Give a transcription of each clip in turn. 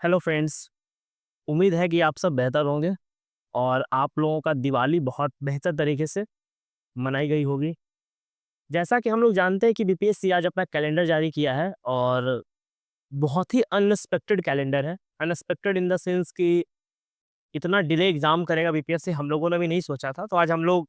Hello friends. उम्मीद है कि आप सब बेहतर होंगे और आप लोगों का दिवाली बहुत बेहतर तरीके से मनाई गई होगी। जैसा कि हम लोग जानते हैं कि बीपीएससी आज अपना कैलेंडर जारी किया है और बहुत ही अनएक्सपेक्टेड कैलेंडर है। अनएक्सपेक्टेड इन द सेंस कि इतना डिले एग्ज़ाम करेगा बीपीएससी हम लोगों ने भी नहीं सोचा था। तो आज हम लोग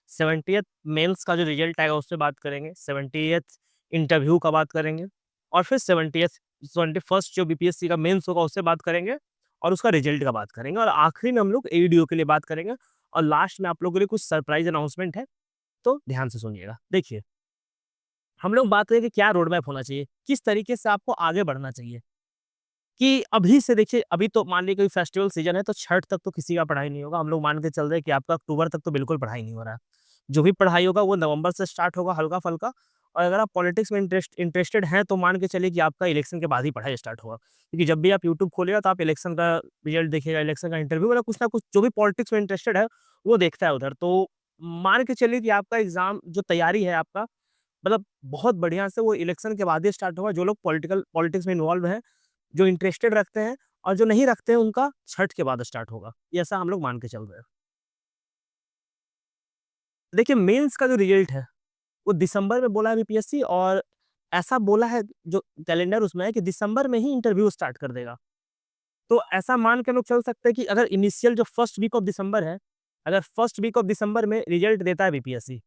70th मेंस का जो रिज़ल्ट आएगा उससे बात करेंगे, 70th इंटरव्यू का बात करेंगे और फिर 70th 21st जो बीपीएससी का मेंस होगा उससे बात करेंगे और उसका रिज़ल्ट का बात करेंगे और आखिरी में हम लोग एईडीओ के लिए बात करेंगे और लास्ट में आप लोगों के लिए कुछ सरप्राइज़ अनाउंसमेंट है, तो ध्यान से सुनिएगा। देखिए, हम लोग बात करें कि क्या रोड मैप होना चाहिए, किस तरीके से आपको आगे बढ़ना चाहिए। कि अभी से देखिए, अभी तो मान लीजिए कोई फेस्टिवल सीजन है तो छठ तक तो किसी का पढ़ाई नहीं होगा। हम लोग मान के चल रहे हैं कि आपका अक्टूबर तक तो बिल्कुल पढ़ाई नहीं हो रहा है। जो भी पढ़ाई होगा वो नवंबर से स्टार्ट होगा हल्का-फल्का और अगर आप पॉलिटिक्स में इंटरेस्टेड हैं तो मान के चलिए कि आपका इलेक्शन के बाद ही पढ़ाई स्टार्ट होगा। क्योंकि जब भी आप यूट्यूब खोलिएगा तो आप इलेक्शन का रिजल्ट देखिएगा, इलेक्शन का इंटरव्यू वाला कुछ ना कुछ जो भी पॉलिटिक्स में इंटरेस्टेड है, वो देखता है उधर। तो मान के चलिए कि आपका एग्ज़ाम जो तैयारी है आपका मतलब बहुत बढ़िया से वो इलेक्शन के बाद ही स्टार्ट होगा। जो लोग पॉलिटिक्स में इन्वॉल्व हैं, जो इंटरेस्टेड रखते हैं और जो नहीं रखते हैं उनका छठ के बाद स्टार्ट होगा। ये ऐसा हम लोग मान के चल रहे हैं। देखिए मेंस का जो रिजल्ट है, वो दिसंबर में बोला है बीपीएससी और ऐसा बोला है जो कैलेंडर उसमें है कि दिसंबर में ही इंटरव्यू स्टार्ट कर देगा। तो ऐसा मान के लोग चल सकते हैं कि अगर इनिशियल जो फर्स्ट वीक ऑफ दिसंबर है, अगर फर्स्ट वीक ऑफ दिसंबर में रिजल्ट देता है BPSC,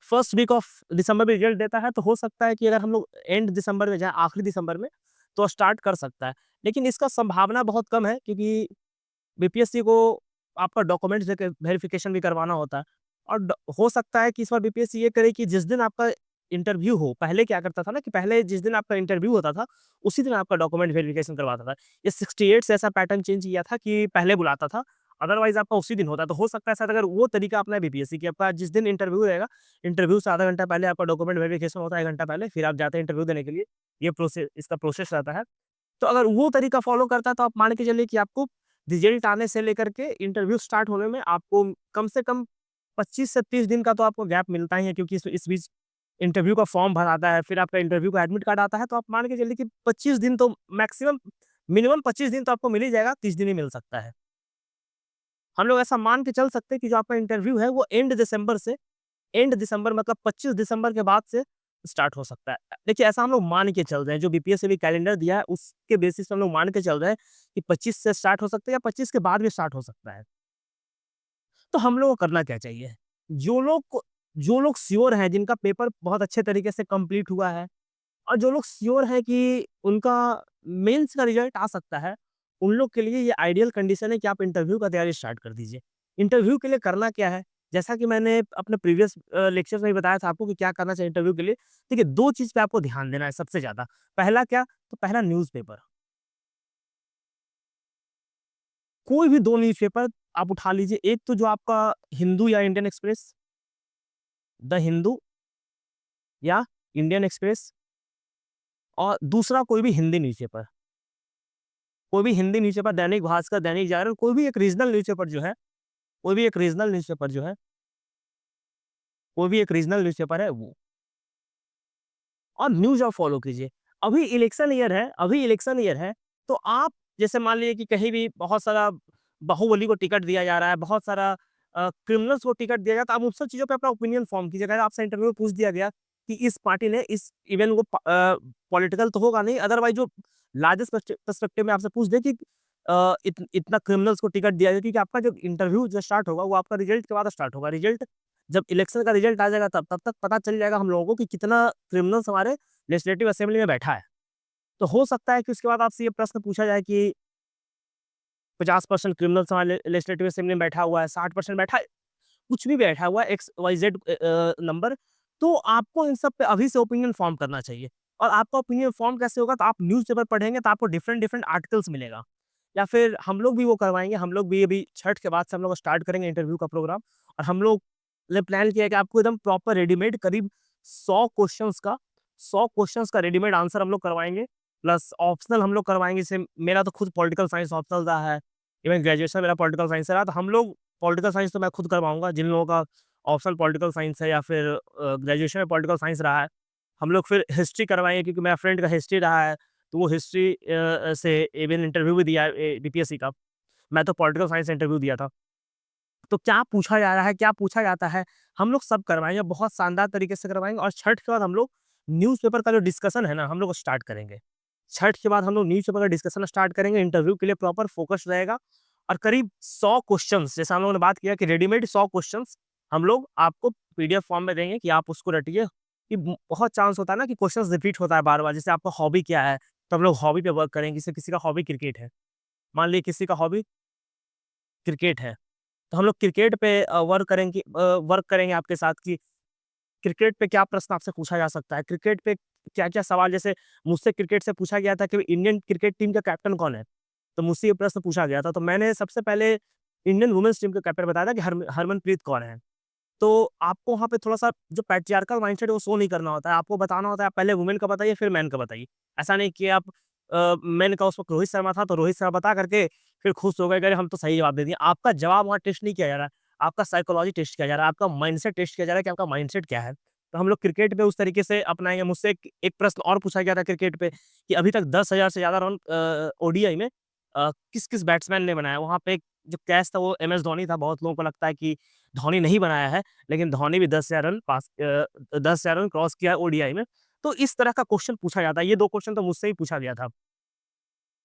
first week of December में रिजल्ट देता है तो हो सकता है कि अगर हम लोग एंड दिसंबर में जाएँ, आखिरी दिसंबर में, तो स्टार्ट कर सकता है। लेकिन इसका संभावना बहुत कम है क्योंकि बीपीएससी को आपका डॉक्यूमेंट्स देके वेरिफिकेशन भी करवाना होता है और हो सकता है कि इस बार बीपीएससी ये करे कि जिस दिन आपका इंटरव्यू हो, पहले क्या करता था ना कि पहले जिस दिन आपका इंटरव्यू होता था, उसी दिन आपका डॉक्यूमेंट वेरिफिकेशन करवाता था। ये 68 से ऐसा पैटर्न चेंज किया था कि पहले बुलाता था, अदरवाइज़ आपका उसी दिन होता है। तो हो सकता है शायद अगर वो तरीका अपनाए बीपीएससी कि आपका जिस दिन इंटरव्यू रहेगा, इंटरव्यू से आधा घंटा पहले आपका डॉक्यूमेंट वेरिफिकेशन होता है 1 घंटा पहले, फिर आप जाते हैं इंटरव्यू देने के लिए। ये इसका प्रोसेस रहता है। तो अगर वो तरीका फ़ॉलो करता है तो आप मान के चलिए कि आपको रिज़ल्ट आने से लेकर के इंटरव्यू स्टार्ट होने में आपको कम से कम 25 से 30 दिन का तो आपको गैप मिलता ही है क्योंकि इस बीच इंटरव्यू का फॉर्म भराता है, फिर आपका इंटरव्यू का एडमिट कार्ड आता है, तो आप मान के चलिए कि 25 दिन तो मैक्सिमम मिनिमम 25 दिन तो आपको मिल ही जाएगा, 30 दिन ही मिल सकता है। हम लोग ऐसा मान के चल सकते हैं कि जो आपका इंटरव्यू है वो एंड दिसंबर मतलब 25 दिसंबर के बाद से स्टार्ट हो सकता है। देखिए ऐसा हम लोग मान के चल रहे हैं, जो बीपीएससी ने कैलेंडर दिया है उसके बेसिस पे हम लोग मान के चल रहे हैं कि 25 से स्टार्ट हो सकता है या 25 के बाद भी स्टार्ट हो सकता है। तो हम लोगों को करना क्या चाहिए? जो लोग श्योर हैं, जिनका पेपर बहुत अच्छे तरीके से कंप्लीट हुआ है और जो लोग श्योर हैं कि उनका मेंस का रिजल्ट आ सकता है, उन लोग के लिए ये आइडियल कंडीशन है कि आप इंटरव्यू का तैयारी स्टार्ट कर दीजिए। इंटरव्यू के लिए करना क्या है? जैसा कि मैंने अपने प्रीवियस लेक्चर्स में भी बताया था आपको कि क्या करना चाहिए इंटरव्यू के लिए। देखिए 2 चीज़ पे आपको ध्यान देना है सबसे ज़्यादा। पहला क्या? तो पहला न्यूज़पेपर। कोई भी 2 न्यूज़पेपर आप उठा लीजिए। एक तो जो आपका हिंदू या इंडियन एक्सप्रेस, द हिंदू या इंडियन एक्सप्रेस और दूसरा कोई भी हिंदी न्यूज़पेपर। कोई भी हिंदी न्यूज़पेपर, दैनिक भास्कर, दैनिक जागरण, कोई भी एक रीजनल न्यूज़पेपर जो है, कोई भी एक रीजनल न्यूज़पेपर है वो और न्यूज़ आप फ़ॉलो कीजिए। अभी इलेक्शन ईयर है, तो आप जैसे मान लीजिए कि कहीं भी बहुत सारा बाहुबली को टिकट दिया जा रहा है, बहुत सारा क्रिमिनल्स को टिकट दिया जाता है, आप उन सब चीज़ों पे अपना ओपिनियन फ़ॉर्म कीजिए। अगर आपसे इंटरव्यू में पूछ दिया गया कि इस पार्टी ने इस इवन वो पॉलिटिकल तो होगा नहीं, अदरवाइज़ जो लार्जेस्ट पर्सपेक्टिव में आपसे पूछ दे कि इतना क्रिमिनल्स को टिकट दिया जाए क्योंकि आपका जो इंटरव्यू जो स्टार्ट होगा, वो आपका रिजल्ट के बाद स्टार्ट होगा। रिजल्ट जब इलेक्शन का रिजल्ट आ जाएगा तब तक पता चल जाएगा हम लोगों को कि कितना क्रिमिनल्स हमारे लेजिस्लेटिव असेंबली में बैठा है। तो हो सकता है कि उसके बाद आपसे ये प्रश्न पूछा जाए कि 50% क्रिमिनल्स हमारे लेजिस्लेटिव असेंबली में बैठा हुआ है, 60% बैठा है, कुछ भी बैठा हुआ है एक्स वाई जेड नंबर, तो आपको इन सब पे अभी से ओपिनियन फॉर्म करना चाहिए। और आपका ओपिनियन फॉर्म कैसे होगा? तो आप न्यूज़पेपर पढ़ेंगे तो आपको डिफरेंट डिफरेंट आर्टिकल्स मिलेगा। या फिर हम लोग भी वो करवाएँगे, हम लोग भी अभी छठ के बाद से हम लोग स्टार्ट करेंगे इंटरव्यू का प्रोग्राम और हम लोग ने प्लान किया है कि आपको एकदम प्रॉपर रेडीमेड करीब 100 क्वेश्चन्स का 100 क्वेश्चन्स का रेडीमेड आंसर हम लोग करवाएँगे, प्लस ऑप्शनल हम लोग करवाएँगे। जैसे मेरा तो खुद पॉलिटिकल साइंस ऑप्शनल रहा है, इवन ग्रेजुएशन मेरा पॉलिटिकल साइंस से रहा, तो हम लोग पॉलिटिकल साइंस तो मैं खुद करवाऊँगा, जिन लोगों का ऑप्शनल पॉलिटिकल साइंस है या फिर ग्रेजुएशन में पॉलिटिकल साइंस रहा है। हम लोग फिर हिस्ट्री करवाएँगे क्योंकि मेरा फ्रेंड का हिस्ट्री रहा है, तो वो हिस्ट्री से इवन इंटरव्यू भी दिया है बीपीएससी का। मैं तो पॉलिटिकल साइंस इंटरव्यू दिया था। तो क्या पूछा जा रहा है, क्या पूछा जाता है, हम लोग सब करवाएँगे, बहुत शानदार तरीके से करवाएँगे और छठ के बाद हम लोग न्यूज़पेपर का जो डिस्कशन है ना, हम लोग स्टार्ट करेंगे। छठ के बाद हम लोग न्यूज़पेपर का डिस्कशन स्टार्ट करेंगे, इंटरव्यू के लिए प्रॉपर फ़ोकस रहेगा और करीब 100 क्वेश्चन्स जैसा हम लोगों ने बात किया कि रेडीमेड 100 क्वेश्चन्स हम लोग आपको पीडीएफ फॉर्म में देंगे कि आप उसको रटिए। कि बहुत चांस होता है ना कि क्वेश्चन्स रिपीट होता है बार-बार, जैसे आपका हॉबी क्या है? तो हम लोग हॉबी पे वर्क करेंगे, जैसे किसी का हॉबी क्रिकेट है। मान लीजिए किसी का हॉबी क्रिकेट है। तो हम लोग क्रिकेट पे वर्क करेंगे आपके साथ कि क्रिकेट पे क्या प्रश्न आपसे पूछा जा सकता है? क्रिकेट पे क्या-क्या सवाल जैसे मुझसे क्रिकेट से पूछा गया था कि इंडियन क्रिकेट टीम का कैप्टन कौन है? तो मुझसे ये प्रश्न पूछा गया था, तो मैंने सबसे पहले इंडियन वुमेन्स टीम का कैप्टन बताया था कि हरमनप्रीत कौर हैं। तो आपको वहाँ पे थोड़ा-सा जो पैट्रियार्कल माइंडसेट है वो शो नहीं करना होता है, आपको बताना होता है, आप पहले वुमेन का बताइए फिर मेन का बताइए। ऐसा नहीं कि आप मेन का उस वक़्त रोहित शर्मा था, तो रोहित शर्मा बता करके फिर खुश हो गए कि अरे हम तो सही जवाब दे दिए। आपका जवाब वहाँ टेस्ट नहीं किया जा रहा है, आपका साइकोलॉजी टेस्ट किया जा रहा है, आपका माइंडसेट टेस्ट किया जा रहा है कि आपका माइंडसेट क्या है। तो हम लोग क्रिकेट पे उस तरीके से अपनाएँगे। मुझसे एक एक प्रश्न और पूछा गया था क्रिकेट पे कि अभी तक 10,000 से ज़्यादा रन ओडीआई में किस-किस बैट्समैन ने बनाया? वहाँ पे एक जो कैच था वो एमएस धोनी था। बहुत लोगों को लगता है कि धोनी नहीं बनाया है, लेकिन धोनी भी 10,000 रन 10,000 रन क्रॉस किया है ओडीआई में। तो इस तरह का क्वेश्चन पूछा जाता है। ये 2 क्वेश्चन तो मुझसे ही पूछा गया था।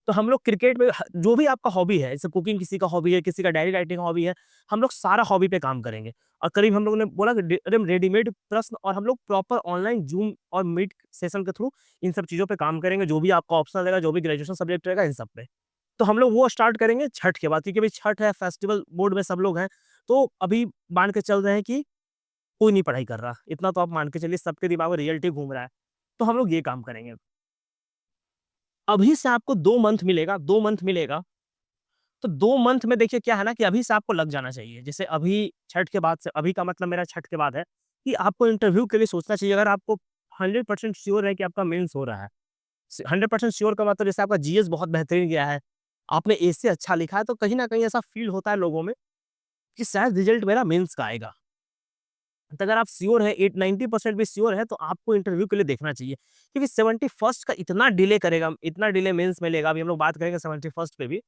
तो हम लोग क्रिकेट में जो भी आपका हॉबी है, जैसे कुकिंग किसी का हॉबी है, किसी का डायरी राइटिंग हॉबी है, हम लोग सारा हॉबी पे काम करेंगे। और करीब हम लोगों ने बोला कि एकदम रेडीमेड प्रश्न और हम लोग प्रॉपर ऑनलाइन ज़ूम और मीट सेशन के थ्रू इन सब चीज़ों पे काम करेंगे, जो भी आपका ऑप्शनल रहेगा, जो भी ग्रेजुएशन सब्जेक्ट रहेगा, इन सब पे। तो हम लोग वो स्टार्ट करेंगे छठ के बाद, क्योंकि अभी छठ है, फेस्टिवल मोड में सब लोग हैं। तो अभी मान के चल रहे हैं कि कोई नहीं पढ़ाई कर रहा। इतना तो आप मान के चलिए, सबके दिमाग में रियलिटी घूम रहा है। तो हम लोग ये काम करेंगे। अभी से आपको 2 मंथ मिलेगा, 2 मंथ मिलेगा, तो 2 मंथ में देखिए क्या है ना कि अभी से आपको लग जाना चाहिए। जैसे अभी छठ के बाद से, अभी का मतलब मेरा छठ के बाद है, कि आपको इंटरव्यू के लिए सोचना चाहिए। अगर आपको 100% श्योर है कि आपका मेंस हो रहा है, 100% श्योर का मतलब जैसे आपका जीएस बहुत बेहतरीन गया है, आपने एसे अच्छा लिखा है, तो कहीं न कहीं ऐसा फ़ील होता है लोगों में कि शायद रिज़ल्ट मेरा मेंस का आएगा। तो अगर आप श्योर हैं, 8-90% भी श्योर है, तो आपको इंटरव्यू के लिए देखना चाहिए। क्योंकि 71st का इतना डिले करेगा, इतना डिले मेंस में लेगा, अभी हम लोग बात करेंगे 71st पे भी।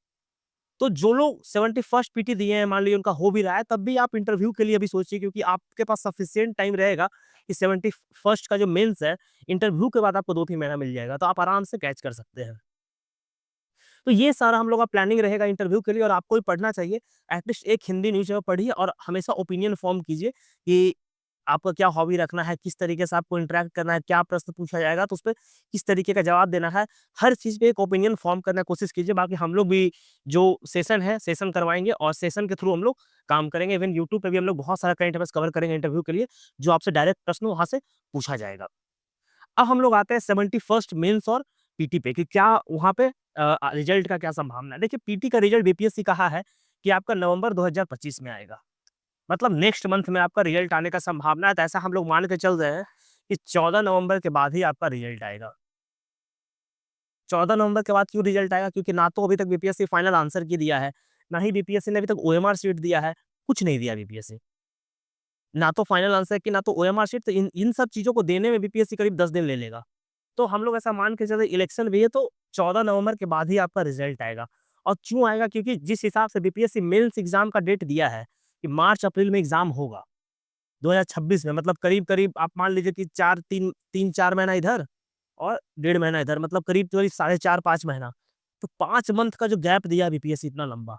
तो जो लोग 71st पीटी दिए हैं, मान लीजिए उनका हो भी रहा है, तब भी आप इंटरव्यू के लिए अभी सोचिए, क्योंकि आपके पास सफिशिएंट टाइम रहेगा कि 71st का जो मेंस है, इंटरव्यू के बाद आपको 2-3 महीना मिल जाएगा, तो आप आराम से कैच कर सकते हैं। तो ये सारा हम लोग का प्लानिंग रहेगा इंटरव्यू के लिए, और आपको भी पढ़ना चाहिए। एटलीस्ट एक हिंदी न्यूज़पेपर पढ़िए और हमेशा ओपिनियन फॉर्म कीजिए कि आपका क्या हॉबी रखना है, किस तरीके से आपको इंटरैक्ट करना है, क्या प्रश्न पूछा जाएगा, तो उसपे किस तरीके का जवाब देना है। हर चीज़ पे एक ओपिनियन फॉर्म करने की कोशिश कीजिए। बाकी हम लोग भी जो सेशन है, सेशन करवाएँगे और सेशन के थ्रू हम लोग काम करेंगे। इवन यूट्यूब पे भी हम लोग बहुत सारा करंट अफेयर्स कवर करेंगे इंटरव्यू के लिए, जो आपसे डायरेक्ट प्रश्न वहाँ से पूछा जाएगा। अब हम लोग आते हैं 71st मेंस और पीटी पे कि क्या वहाँ पे रिजल्ट का क्या संभावना है। देखिए, पीटी का रिजल्ट बीपीएससी कहा है कि आपका नवंबर 2025 में आएगा। मतलब नेक्स्ट मंथ में आपका रिजल्ट आने का संभावना है, तो ऐसा हम लोग मान के चल रहे हैं कि 14 नवंबर के बाद ही आपका रिजल्ट आएगा। 14 नवंबर के बाद क्यों रिजल्ट आएगा? क्योंकि ना तो अभी तक बीपीएससी फाइनल आंसर की दिया है, ना ही बीपीएससी ने अभी तक ओएमआर शीट दिया है, कुछ नहीं दिया बीपीएससी। ना तो फाइनल आंसर की, ना तो ओएमआर शीट, तो इन इन सब चीज़ों को देने में बीपीएससी करीब 10 दिन ले लेगा। तो हम लोग ऐसा मान के चले, इलेक्शन भी है तो 14 नवंबर के बाद ही आपका रिजल्ट आएगा। और क्यों आएगा? क्योंकि जिस हिसाब से बीपीएससी मेंस एग्ज़ाम का डेट दिया है कि मार्च-अप्रैल में एग्ज़ाम होगा, 2026 में, मतलब करीब-करीब आप मान लीजिए कि 3-4 महीना इधर और डेढ़ महीना इधर, मतलब करीब-करीब साढ़े 4-5 महीना। तो 5 मंथ का जो गैप दिया है बीपीएससी इतना लंबा,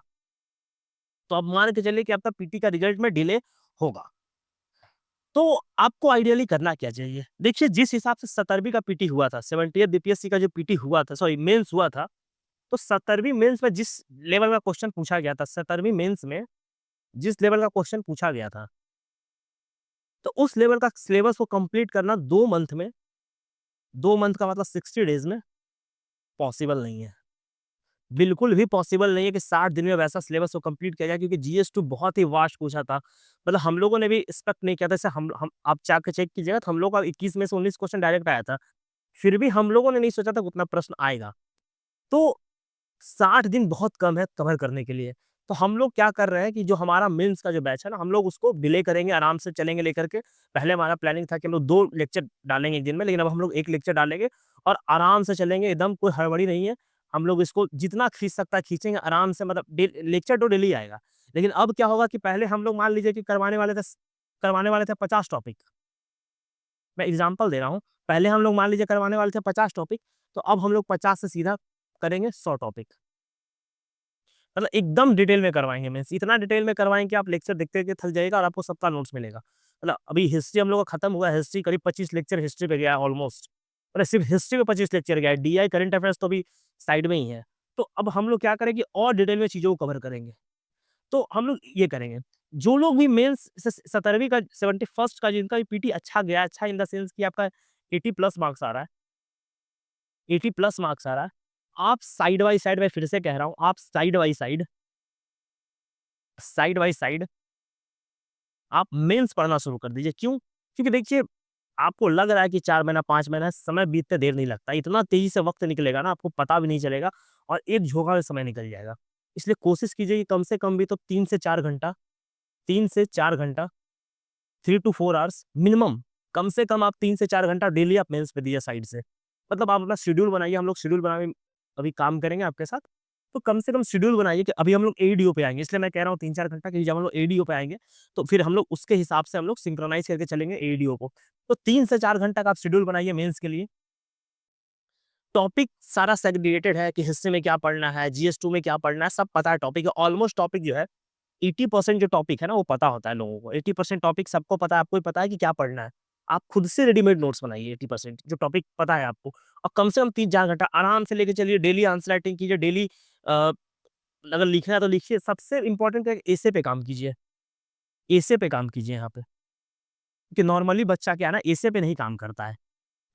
तो आप मान के चलिए कि आपका पीटी का रिजल्ट में डिले होगा। तो आपको आइडियली करना क्या चाहिए? देखिए, जिस हिसाब से 17वीं का पीटी हुआ था, 70th बीपीएससी का जो पीटी हुआ था, सॉरी मेंस हुआ था, तो 17वीं मेंस में जिस लेवल का क्वेश्चन पूछा गया था, 17वीं मेंस में जिस लेवल का क्वेश्चन पूछा गया था, तो उस लेवल का सिलेबस को कंप्लीट करना 2 मंथ में, 2 मंथ का मतलब 60 डेज़ में पॉसिबल नहीं है। बिल्कुल भी पॉसिबल नहीं है कि 60 दिन में वैसा सिलेबस को कंप्लीट किया जाए, क्योंकि जीएस-2 बहुत ही वास्ट पूछा था। मतलब हम लोगों ने भी एक्सपेक्ट नहीं किया था। जैसे हम आप जाके चेक कीजिएगा, तो हम लोग का 21 में से 19 क्वेश्चन डायरेक्ट आया था। फिर भी हम लोगों ने नहीं सोचा था कि उतना प्रश्न आएगा। तो 60 दिन बहुत कम है कवर करने के लिए। तो हम लोग क्या कर रहे हैं कि जो हमारा मेंस का जो बैच है ना, हम लोग उसको डिले करेंगे, आराम से चलेंगे लेकर के। पहले हमारा प्लानिंग था कि हम लोग 2 लेक्चर डालेंगे 1 दिन में, लेकिन अब हम लोग 1 लेक्चर डालेंगे और आराम से चलेंगे, एकदम कोई हड़बड़ी नहीं है। हम लोग इसको जितना खींच सकता है खींचेंगे आराम से, मतलब लेक्चर तो डेली आएगा। लेकिन अब क्या होगा कि पहले हम लोग मान लीजिए कि करवाने वाले थे 50 टॉपिक। मैं एग्ज़ाम्पल दे रहा हूँ। पहले हम लोग मान लीजिए करवाने वाले थे 50 टॉपिक, तो अब हम लोग 50 से सीधा करेंगे 100 टॉपिक। मतलब एकदम डिटेल में करवाएँगे मीन्स इतना डिटेल में करवाएँगे कि आप लेक्चर देखते-देखते थक जाइएगा और आपको सबका नोट्स मिलेगा। मतलब अभी हिस्ट्री हम लोग का खत्म हुआ है, हिस्ट्री करीब 25 लेक्चर हिस्ट्री पे गया है ऑलमोस्ट। मतलब सिर्फ हिस्ट्री में 25 लेक्चर गया है, डीआई करंट अफेयर्स तो अभी साइड में ही है। तो अब हम लोग क्या करेंगे और डिटेल में चीज़ों को कवर करेंगे। तो हम लोग ये करेंगे, जो लोग भी मेंस स 17वीं का 71st का जिनका भी पीटी अच्छा गया, अच्छा इन द सेंस कि आपका 80 प्लस मार्क्स आ रहा है, 80 प्लस मार्क्स आ रहा है, आप साइड बाय साइड मैं फिर से कह रहा हूँ, आप साइड बाय साइड आप मेंस पढ़ना शुरू कर दीजिए। क्यों? क्योंकि देखिए, आपको लग रहा है कि 4 महीना, 5 महीना समय बीतते देर नहीं लगता। इतना तेज़ी से वक़्त निकलेगा ना, आपको पता भी नहीं चलेगा और एक झोंका में समय निकल जाएगा। इसलिए कोशिश कीजिए कि कम से कम भी तो 3 से 4 घंटा 3 से 4 घंटा 3 टू 4 आवर्स मिनिमम, कम से कम आप 3 से 4 घंटा डेली आप मेंस पे दीजिए साइड से। मतलब आप अपना शेड्यूल बनाइए, हम लोग शेड्यूल बनाने में अभी काम करेंगे आपके साथ। तो कम से कम शेड्यूल बनाइए कि अभी हम लोग एईडीओ पे आएँगे, इसलिए मैं कह रहा हूँ 3-4 घंटा कि जब हम लोग एईडीओ पे आएँगे, तो फिर हम लोग उसके हिसाब से हम लोग सिंक्रोनाइज़ करके चलेंगे एईडीओ को। तो 3 से 4 घंटा का आप शेड्यूल बनाइए मेंस के लिए। टॉपिक सारा सेग्रीगेटेड है कि हिस्ट्री में क्या पढ़ना है, जीएस 2 में क्या पढ़ना है, सब पता है टॉपिक है। ऑलमोस्ट टॉपिक जो है 80% जो टॉपिक है ना, वो पता होता है लोगों को। 80% टॉपिक सबको पता है, आपको भी पता है कि क्या पढ़ना है। आप खुद से रेडीमेड नोट्स बनाइए 80% जो टॉपिक पता है आपको और कम से कम 3-4 घंटा आराम से लेके चलिए, डेली आंसर राइटिंग कीजिए, डेली अ, अगर लिखना है तो लिखिए। सबसे इम्पोर्टेंट है एसे पे काम कीजिए, एसे पे काम कीजिए यहाँ पे। कि नॉर्मली बच्चा क्या है ना, एसे पे नहीं काम करता है।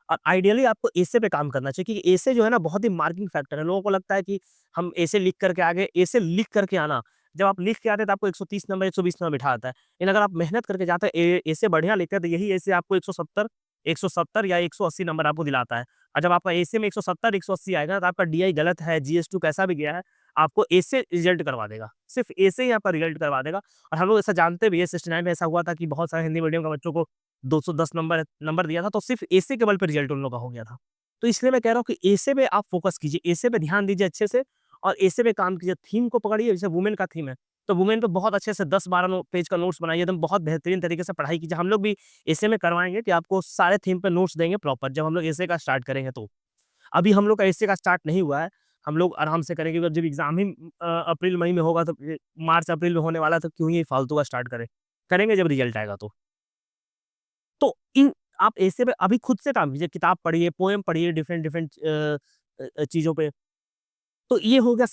और आइडियली आपको एसे पे काम करना चाहिए क्योंकि एसे जो है ना बहुत ही मार्किंग फैक्टर है। लोगों को लगता है कि हम एसे लिख करके आ गए, एसे लिख करके आना, जब आप लिख के आते हैं तो आपको 130 नंबर, 120 नंबर बिठा आता है। लेकिन अगर आप मेहनत करके जाते हैं, एसे बढ़िया लिखते हैं तो यही एसे आपको 170 या 180 नंबर आपको दिलाता है। और जब आपका एसे में 170, 180 आएगा तो आपका डीआई गलत है, जीएस 2 कैसा भी गया है, आपको एसे रिजल्ट करवा देगा। सिर्फ एसे ही आपका रिजल्ट करवा देगा। और हम लोग ऐसा जानते भी है, 69 में ऐसा हुआ था कि बहुत सारे हिंदी मीडियम के बच्चों को 210 नंबर नंबर दिया था, तो सिर्फ़ एसे के बल पे रिज़ल्ट उन लोगों का हो गया था। तो इसलिए मैं कह रहा हूँ कि एसे पे आप फ़ोकस कीजिए, एसे पे ध्यान दीजिए अच्छे से और एसे पे काम कीजिए। थीम को पकड़िए, जैसे वुमेन का थीम है, तो वुमेन पे बहुत अच्छे से 10-12 पेज का नोट्स बनाइए, एकदम बहुत बेहतरीन तरीके से पढ़ाई कीजिए। हम लोग भी एसे में करवाएँगे कि आपको सारे थीम पे नोट्स देंगे प्रॉपर, जब हम लोग एसे का स्टार्ट करेंगे तो। अभी हम लोग का एसे का स्टार्ट नहीं हुआ है, हम लोग आराम से करेंगे, जब एग्ज़ाम ही अप्रैल-मई में होगा तो मार्च-अप्रैल में होने वाला है, तो क्यों ही फालतू का स्टार्ट करें। करेंगे जब रिज़ल्ट आएगा तो। तो इन आप ऐसे में अभी खुद से काम कीजिए, किताब पढ़िए, पोएम पढ़िए डिफरेंट डिफरेंट चीज़ों पे। तो ये हो गया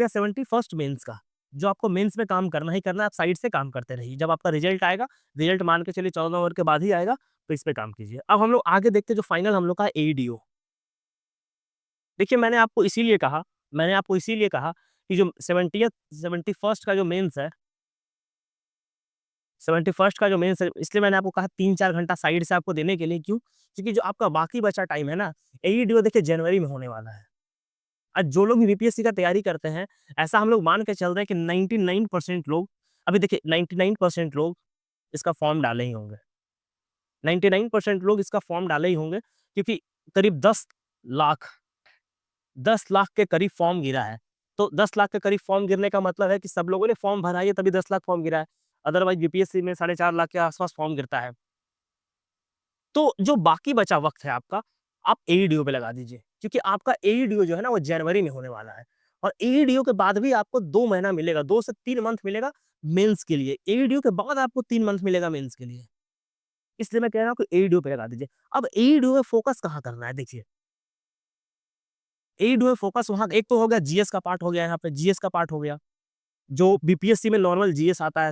71st मेंस का, जो आपको मेंस में काम करना ही करना है, आप साइड से काम करते रहिए। जब आपका रिज़ल्ट आएगा, रिज़ल्ट मान के चलिए 14 नवंबर के बाद ही आएगा, तो इस पे काम कीजिए। अब हम लोग आगे देखते हैं जो फाइनल हम लोग का है एईडीओ। देखिए मैंने आपको इसीलिए कहा कि जो 71st का जो मेंस है 71st का जो मेंस है, इसलिए मैंने आपको कहा 3-4 घंटा साइड से आपको देने के लिए, क्यों? क्योंकि जो आपका बाकी बचा टाइम है ना, एईडीओ देखिए जनवरी में होने वाला है। जो लोग भी बीपीएससी का तैयारी करते हैं, ऐसा हम लोग मान के चल रहे हैं कि 99% लोग, अभी देखिए 99% लोग इसका फॉर्म डाले ही होंगे। 99% लोग इसका फॉर्म डाले ही होंगे क्योंकि करीब 10 लाख के करीब फॉर्म गिरा है। तो 10 लाख के करीब फॉर्म गिरने का मतलब है कि सब लोगों ने फॉर्म भरा ही है तभी 10 लाख फॉर्म गिरा है। अदरवाइज़ बीपीएससी में 4.5 लाख के आस-पास फॉर्म गिरता है। तो जो बाकी बचा वक़्त है आपका, आप एईडीओ पे लगा दीजिए क्योंकि आपका एईडीओ जो है ना वो जनवरी में होने वाला है और एईडीओ के बाद भी आपको 2 महीना मिलेगा, 2 से 3 मंथ मिलेगा मेंस के लिए। एईडीओ के बाद आपको 3 मंथ मिलेगा मेंस के लिए। इसलिए मैं कह रहा हूँ कि एईडीओ पे लगा दीजिए। अब एईडीओ में फोकस कहाँ करना है देखिए, एईडीओ में फोकस वहाँ एक तो हो गया जीएस का पार्ट हो गया यहाँ पे, जीएस का पार्ट हो गया, जो बीपीएससी में नॉर्मल जीएस आता है।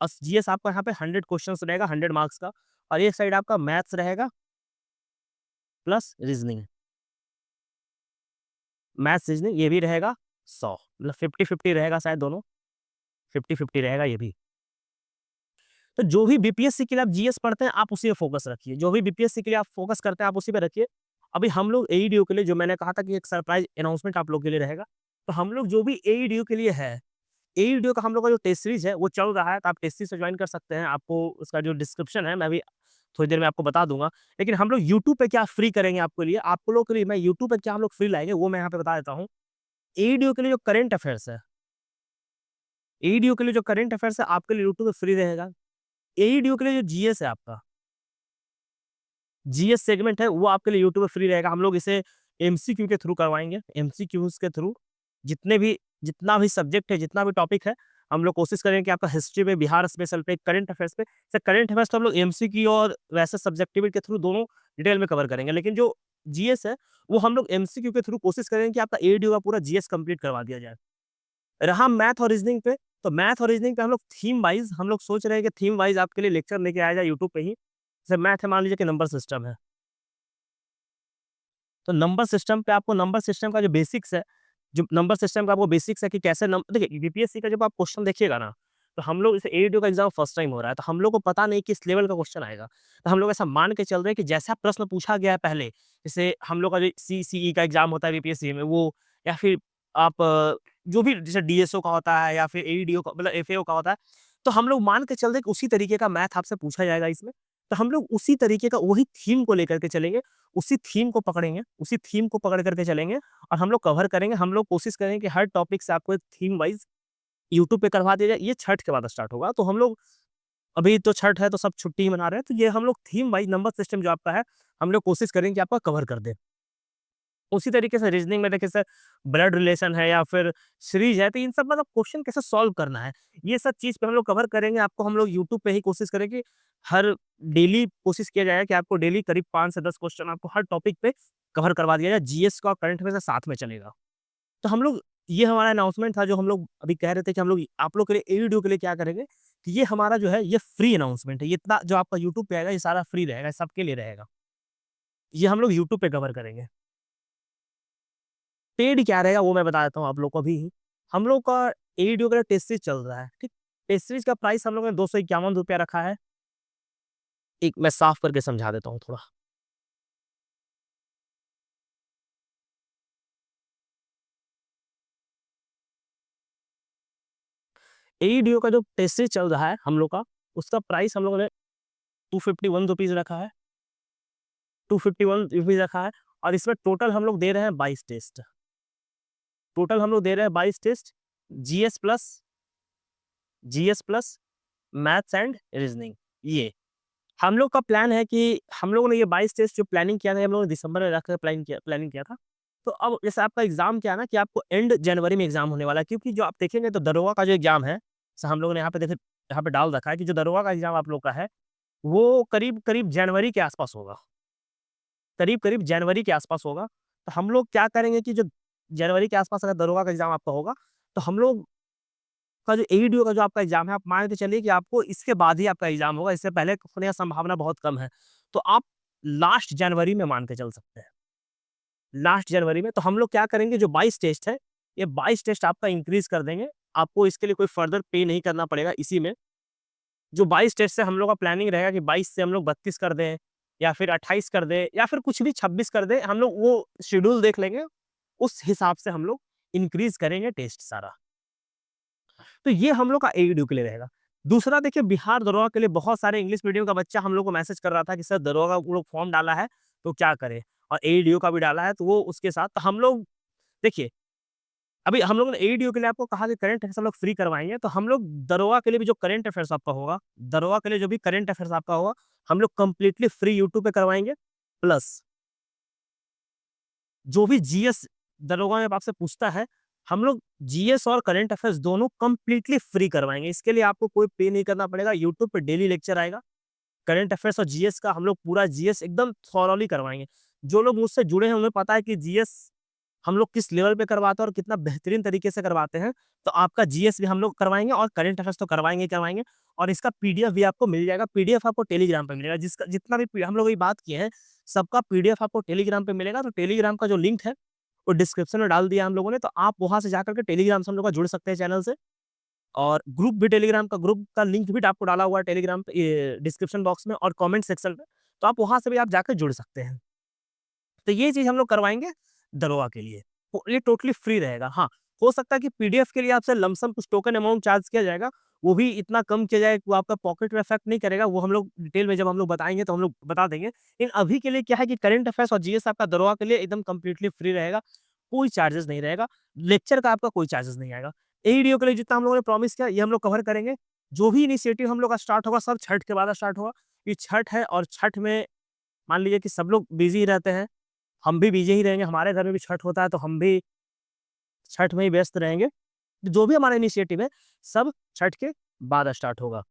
जीएस आपका यहाँ पे 100 क्वेश्चन्स रहेगा 100 मार्क्स का और एक साइड आपका मैथ्स रहेगा प्लस रीजनिंग। मैथ्स, रीजनिंग ये भी रहेगा 100, मतलब 50-50 रहेगा शायद दोनों, 50-50 रहेगा ये भी। तो जो भी बीपीएससी के लिए आप जीएस पढ़ते हैं, आप उसी पे फ़ोकस रखिए। जो भी बीपीएससी के लिए आप फ़ोकस करते हैं, आप उसी पे रखिए। अभी हम लोग एईडीओ के लिए जो मैंने कहा था कि एक सरप्राइज़ अनाउंसमेंट आप लोग के लिए रहेगा। तो हम लोग जो भी एईडीओ के लिए है, एईडीओ का हम लोग का जो टेस्ट सीरीज़ है, वो चल रहा है, तो आप टेस्ट सीरीज़ से जॉइन कर सकते हैं। आपको उसका जो डिस्क्रिप्शन है, मैं अभी थोड़ी देर में आपको बता दूँगा। लेकिन हम लोग यूट्यूब पे क्या फ्री करेंगे आपके लिए, आप लोगों के लिए मैं यूट्यूब पे क्या हम लोग फ्री लाएँगे, वो मैं यहाँ पे बता देता हूँ। एईडीओ के लिए जो करंट अफेयर्स है, एईडीओ के लिए जो करंट अफेयर्स है, आपके लिए यूट्यूब पे फ्री रहेगा। एईडीओ के लिए जो जीएस है आपका, जीएस सेगमेंट है, वो आपके लिए यूट्यूब पे फ्री रहेगा। हम लोग इसे एमसीक्यू के थ्रू करवाएँगे। एमसीक्यूज़ के थ्रू जितना भी सब्जेक्ट है, जितना भी टॉपिक है, हम लोग कोशिश करेंगे कि आपका हिस्ट्री पे, बिहार स्पेशल पे, करंट अफेयर्स पे, सर करंट अफेयर्स तो हम लोग एमसीक्यू और वैसे सब्जेक्टिविटी के थ्रू दोनों डिटेल में कवर करेंगे। लेकिन जो जीएस है, वो हम लोग एमसीक्यू के थ्रू कोशिश करेंगे कि आपका एईडीओ का पूरा जीएस कंप्लीट करवा दिया जाए। रहा मैथ और रीज़निंग पे, तो मैथ और रीज़निंग पे हम लोग थीम वाइज़ हम लोग सोच रहे हैं कि थीम वाइज़ आपके लिए लेक्चर लेके आया जाए यूट्यूब पे ही। जैसे मैथ है, मान लीजिए कि नंबर सिस्टम है। तो नंबर सिस्टम पे आपको नंबर सिस्टम का जो बेसिक्स है, जो नंबर सिस्टम का आपको बेसिक्स है कि कैसे नम देखिए यूपीएससी का जब आप क्वेश्चन देखिएगा ना, तो हम लोग जैसे एईडीओ का एग्ज़ाम फर्स्ट टाइम हो रहा है, तो हम लोग को पता नहीं किस लेवल का क्वेश्चन आएगा। तो हम लोग ऐसा मान के चल रहे हैं कि जैसा प्रश्न पूछा गया है पहले, जैसे हम लोग का जो सीसीई का एग्ज़ाम होता है यूपीएससी में वो, या फिर आप जो भी जैसे डीएसओ का होता है या फिर एईडीओ का मतलब एफएओ का होता है, तो हम लोग मान के चल रहे हैं कि उसी तरीके का मैथ आपसे पूछा जाएगा इसमें। तो हम लोग उसी तरीके का वही थीम को लेकर के चलेंगे, उसी थीम को पकड़ेंगे, उसी थीम को पकड़ कर के चलेंगे और हम लोग कवर करेंगे। हम लोग कोशिश करेंगे कि हर टॉपिक से आपको एक थीम वाइज़ यूट्यूब पे करवा दिया जाए। ये छठ के बाद स्टार्ट होगा। तो हम लोग अभी तो छठ है तो सब छुट्टी ही मना रहे हैं। तो ये हम लोग थीम वाइज़ नंबर सिस्टम जो आपका है, हम लोग कोशिश करेंगे कि आपका कवर कर दें। उसी तरीके से रीज़निंग में देखिए सर ब्लड रिलेशन है या फिर सीरीज़ है, तो इन सब मतलब क्वेश्चन कैसे सॉल्व करना है, ये सब चीज़ पे हम लोग कवर करेंगे। आपको हम लोग यूट्यूब पे ही कोशिश करेंगे, हर डेली कोशिश किया जाएगा कि आपको डेली करीब 5 से 10 क्वेश्चन आपको हर टॉपिक पे कवर करवा दिया जाए। जीएस का करंट अफेयर्स साथ में चलेगा। तो हम लोग ये हमारा अनाउंसमेंट था जो हम लोग अभी कह रहे थे कि हम लोग आप लोग के लिए ए वीडियो के लिए क्या करेंगे, कि ये हमारा जो है ये फ्री अनाउंसमेंट है। ये इतना जो आपका यूट्यूब पे आएगा ये सारा फ्री रहेगा, सबके लिए रहेगा। ये हम लोग यूट्यूब पे कवर करेंगे। पेड क्या रहेगा वो मैं बता देता हूँ आप लोग को अभी ही। हम लोग का एईडीओ का टेस्ट सीरीज़ चल रहा है, ठीक? टेस्ट सीरीज़ का प्राइस हम लोगों ने ₹251 रखा है। एक मैं साफ करके समझा देता हूँ थोड़ा। एईडीओ का जो टेस्ट सीरीज़ चल रहा है हम लोग का, उसका प्राइस हम लोगों ने ₹251 रखा है, ₹251 रखा है और इसमें टोटल हम लोग दे रहे हैं 22 टेस्ट। टोटल हम लोग दे रहे हैं 22 test, GS plus GS plus maths and reasoning ये। हम लोग का प्लान है कि हम लोगों ने ये 22 टेस्ट जो प्लानिंग किया था, हम लोगों ने दिसंबर में रखकर प्लानिंग किया था। तो अब जैसे आपका एग्ज़ाम क्या है ना कि आपको एंड जनवरी में एग्ज़ाम होने वाला है, क्योंकि जो आप देखेंगे तो दरोगा का जो एग्ज़ाम है, जैसे हम लोगों ने यहाँ पे देखे यहाँ पे डाल रखा है कि जो दरोगा का एग्ज़ाम आप लोग का है, वो करीब-करीब जनवरी के आस-पास होगा। करीब-करीब जनवरी के आस-पास होगा। तो हम लोग क्या करेंगे कि जो जनवरी के आस-पास अगर दरोगा का एग्ज़ाम आपका होगा, तो हम लोग का जो एईडीओ का जो आपका एग्ज़ाम है, आप मान के चलिए कि आपको इसके बाद ही आपका एग्ज़ाम होगा, इससे पहले होने का संभावना बहुत कम है। तो आप लास्ट जनवरी में मान के चल सकते हैं। लास्ट जनवरी में तो हम लोग क्या करेंगे, जो 22 टेस्ट है, ये 22 टेस्ट आपका इंक्रीज़ कर देंगे। आपको इसके लिए कोई फर्दर पे नहीं करना पड़ेगा इसी में। जो 22 टेस्ट से हम लोग का प्लानिंग रहेगा कि 22 से हम लोग 32 कर दें या फिर 28 कर दें या फिर कुछ भी 26 कर दें। हम लोग वो शेड्यूल देख लेंगे, उस हिसाब से हम लोग इंक्रीज़ करेंगे टेस्ट सारा। तो ये हम लोग का एईडीयू के लिए रहेगा। दूसरा देखिए, बिहार दरोगा के लिए बहुत सारे इंग्लिश मीडियम का बच्चा हम लोग को मैसेज कर रहा था कि सर दरोगा वो लोग फॉर्म डाला है, तो क्या करें? और एईडीयू का भी डाला है, तो वो उसके साथ तो हम लोग देखिए, अभी हम लोगों ने एईडीयू के लिए आपको कहा कि करंट अफेयर्स हम लोग फ्री करवाएँगे, तो हम लोग दरोगा के लिए भी जो करंट अफेयर्स आपका होगा, दरोगा के लिए जो भी करंट अफेयर्स आपका होगा, हम लोग कंप्लीटली फ्री यूट्यूब पे करवाएँगे। प्लस जो भी जीएस दरोगा में आपसे पूछता है, हम लोग जीएस और करंट अफेयर्स दोनों कंप्लीटली फ्री करवाएँगे। इसके लिए आपको कोई पे नहीं करना पड़ेगा। यूट्यूब पे डेली लेक्चर आएगा। करंट अफेयर्स और जीएस का हम लोग पूरा जीएस एकदम थॉरोली करवाएँगे। जो लोग मुझसे जुड़े हैं उन्हें पता है कि जीएस हम लोग किस लेवल पे करवाते हैं और कितना बेहतरीन तरीके से करवाते हैं। तो आपका जीएस भी हम लोग करवाएँगे और करंट अफेयर्स तो करवाएँगे ही करवाएँगे और इसका पीडीएफ भी आपको मिल जाएगा। पीडीएफ आपको टेलीग्राम पे मिलेगा। जिसका जितना भी हम लोग अभी बात किए हैं, सबका पीडीएफ आपको टेलीग्राम पे मिलेगा। तो टेलीग्राम का जो लिंक है, वो डिस्क्रिप्शन में डाल दिया हम लोगों ने। तो आप वहाँ से जाकर के टेलीग्राम से हम लोग का जुड़ सकते हैं चैनल से। और ग्रुप भी टेलीग्राम का ग्रुप का लिंक भी आपको डाला हुआ है टेलीग्राम पे, ये डिस्क्रिप्शन बॉक्स में और कमेंट सेक्शन में। तो आप वहाँ से भी आप जाकर जुड़ सकते हैं। तो ये चीज़ हम लोग करवाएँगे दरोगा के लिए। तो ये टोटली फ्री रहेगा। हाँ, हो सकता है कि पीडीएफ के लिए आपसे लमसम कुछ टोकन अमाउंट चार्ज किया जाएगा, वो भी इतना कम किया जाए कि वो आपका पॉकेट में इफेक्ट नहीं करेगा, वो हम लोग डिटेल में जब हम लोग बताएँगे तो हम लोग बता देंगे। लेकिन अभी के लिए क्या है कि करंट अफेयर्स और जीएस आपका दरोगा के लिए एकदम कंप्लीटली फ्री रहेगा, कोई चार्जेस नहीं रहेगा, लेक्चर का आपका कोई चार्जेस नहीं आएगा। एईडीओ के लिए जितना हम लोगों ने प्रॉमिस किया, ये हम लोग कवर करेंगे। जो भी इनिशिएटिव हम लोग का स्टार्ट होगा, सब छठ के बाद स्टार्ट होगा। ये छठ है और छठ में मान लीजिए कि सब लोग बिज़ी ही रहते हैं, हम भी बिज़ी ही रहेंगे, हमारे घर में भी छठ होता है तो हम भी छठ में ही व्यस्त रहेंगे। जो भी हमारा इनिशिएटिव है, सब छठ के बाद स्टार्ट होगा।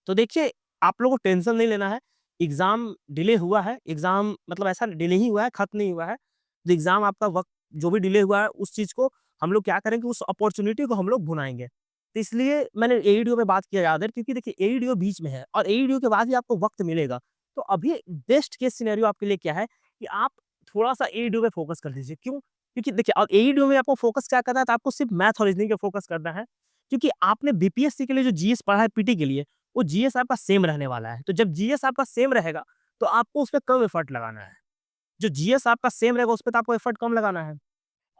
तो देखिए, आप लोगों को टेंशन नहीं लेना है, एग्ज़ाम डिले हुआ है, एग्ज़ाम मतलब ऐसा डिले ही हुआ है, खत्म नहीं हुआ है। तो एग्ज़ाम आपका वक़्त जो भी डिले हुआ है, उस चीज़ को हम लोग क्या करेंगे, उस अपॉर्च्युनिटी को हम लोग भुनाएँगे। तो इसलिए मैंने एईडीओ पे बात किया ज़्यादा देर क्योंकि देखिए एईडीओ बीच में है और एईडीओ के बाद ही आपको वक़्त मिलेगा। तो अभी बेस्ट केस सिनेरियो आपके लिए क्या है कि आप थोड़ा-सा एईडीओ पे फ़ोकस कर लीजिए। क्यों? क्योंकि देखिए अब एईडीओ में आपको फ़ोकस क्या करना है, तो आपको सिर्फ़ मैथ और रीज़निंग पे फ़ोकस करना है। क्योंकि आपने बीपीएससी के लिए जो जीएस पढ़ा है पीटी के लिए, वो जीएस आपका सेम रहने वाला है। तो जब जीएस आपका सेम रहेगा, तो आपको उसपे कम एफर्ट लगाना है। जो जीएस आपका सेम रहेगा, उसपे तो आपको एफर्ट कम लगाना है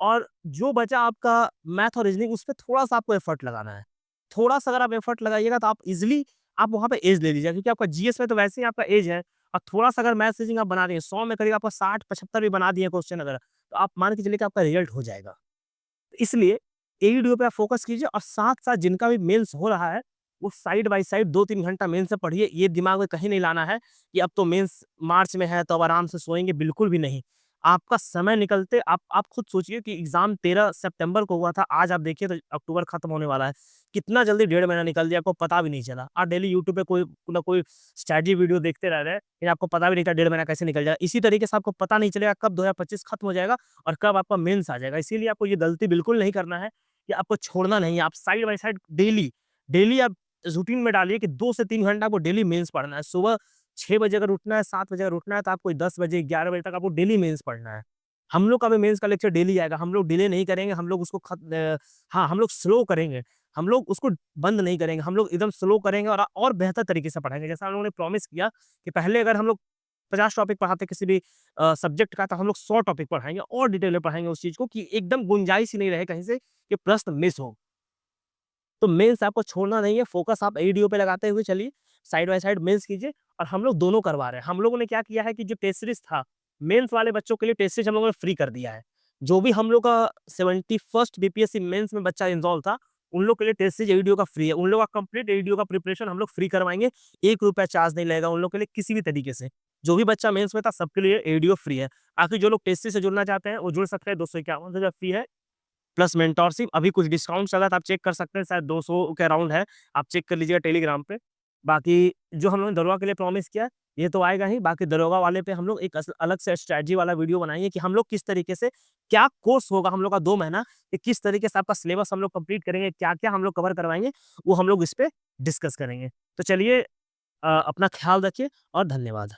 और जो बचा आपका मैथ और रीज़निंग, उसपे थोड़ा-सा आपको एफर्ट लगाना है। थोड़ा-सा अगर आप एफर्ट लगाइएगा, तो आप ईज़िली आप वहाँ पे एज ले लीजिएगा क्योंकि आपका जीएस में तो वैसे ही आपका एज है और थोड़ा-सा अगर मैथ रीज़निंग आप बना दिए, 100 में करीब आपका 60-75 भी बना दिए क्वेश्चन अगर, तो आप मान के चलिए कि आपका रिज़ल्ट हो जाएगा। इसलिए एईडीओ पे आप फ़ोकस कीजिए और साथ-साथ जिनका भी मेंस हो रहा है, वो साइड बाय साइड 2-3 घंटा मेंस से पढ़िए। ये दिमाग में कहीं नहीं लाना है कि अब तो मेंस मार्च में है, तो अब आराम से सोएँगे, बिल्कुल भी नहीं। आपका समय निकलते आप खुद सोचिए कि एग्ज़ाम 13 सितंबर को हुआ था, आज आप देखिए तो अक्टूबर खत्म होने वाला है। कितना जल्दी डेढ़ महीना निकल दिया, आपको पता भी नहीं चला। आप डेली यूट्यूब पे कोई ना कोई स्ट्रैटेजी वीडियो देखते रह रहे हैं, लेकिन आपको पता भी नहीं था डेढ़ महीना कैसे निकल जाएगा। इसी तरीके से आपको पता नहीं चलेगा कब 2025 खत्म हो जाएगा और कब आपका मेंस आ जाएगा। इसीलिए आपको ये गलती बिल्कुल नहीं करना है कि आपको छोड़ना नहीं है। आप साइड बाय साइड डेली आप रूटीन में डालिए कि 2 से 3 घंटा आपको डेली मेंस पढ़ना है। सुबह 6 बजे अगर उठना है, 7 बजे अगर उठना है, तो आपको 10 बजे, 11 बजे तक आपको डेली मेंस पढ़ना है। हम लोग का भी मेंस का लेक्चर डेली आएगा। हम लोग डिले नहीं करेंगे, हम लोग उसको हाँ, हम लोग स्लो करेंगे। हम लोग उसको बंद नहीं करेंगे, हम लोग एकदम स्लो करेंगे और बेहतर तरीके से पढ़ाएँगे। जैसा हम लोगों ने प्रॉमिस किया कि पहले अगर हम लोग 50 टॉपिक पढ़ाते किसी भी सब्जेक्ट का, तो हम लोग 100 टॉपिक पढ़ाएँगे और डिटेल में पढ़ाएँगे उस चीज़ को कि एकदम गुंजाइश ही नहीं रहे कहीं से कि प्रश्न मिस हो। तो मेंस आपको छोड़ना नहीं है, फ़ोकस आप एईडीओ पे लगाते हुए चलिए, साइड बाय साइड मेंस कीजिए और हम लोग दोनों करवा रहे हैं। हम लोगों ने क्या किया है कि जो टेस्ट सीरीज़ था, मेंस वाले बच्चों के लिए टेस्ट सीरीज़ हम लोगों ने फ्री कर दिया है। जो भी हम लोग का 71st बीपीएससी मेंस में बच्चा एनरोल था, उन लोग के लिए टेस्ट सीरीज़ एईडीओ का फ्री है। उन लोग का कंप्लीट एईडीओ का प्रिपरेशन हम लोग फ्री करवाएँगे, ₹1 चार्ज नहीं लगेगा उन लोग के लिए किसी भी तरीके से। जो भी बच्चा मेंस में था, सबके लिए एईडीओ फ्री है। बाकी जो लोग टेस्ट सीरीज़ से जुड़ना चाहते हैं, वो जुड़ सकते हैं, ₹251 फी है। प्लस मेंटोरशिप अभी कुछ डिस्काउंट चल रहा था, आप चेक कर सकते हैं, शायद 200 के अराउंड है। आप चेक कर लीजिएगा टेलीग्राम पे। बाकी जो हम लोगों ने दरोगा के लिए प्रॉमिस किया है, ये तो आएगा ही, बाकी दरोगा वाले पे हम लोग एक अलग से स्ट्रैटेजी वाला वीडियो बनाएँगे कि हम लोग किस तरीके से क्या कोर्स होगा हम लोग का 2 महीना, कि किस तरीके से आपका सिलेबस हम लोग कंप्लीट करेंगे, क्या-क्या हम लोग कवर करवाएँगे, वो हम लोग इस पे डिस्कस करेंगे। तो चलिए अपना ख्याल रखिए और धन्यवाद।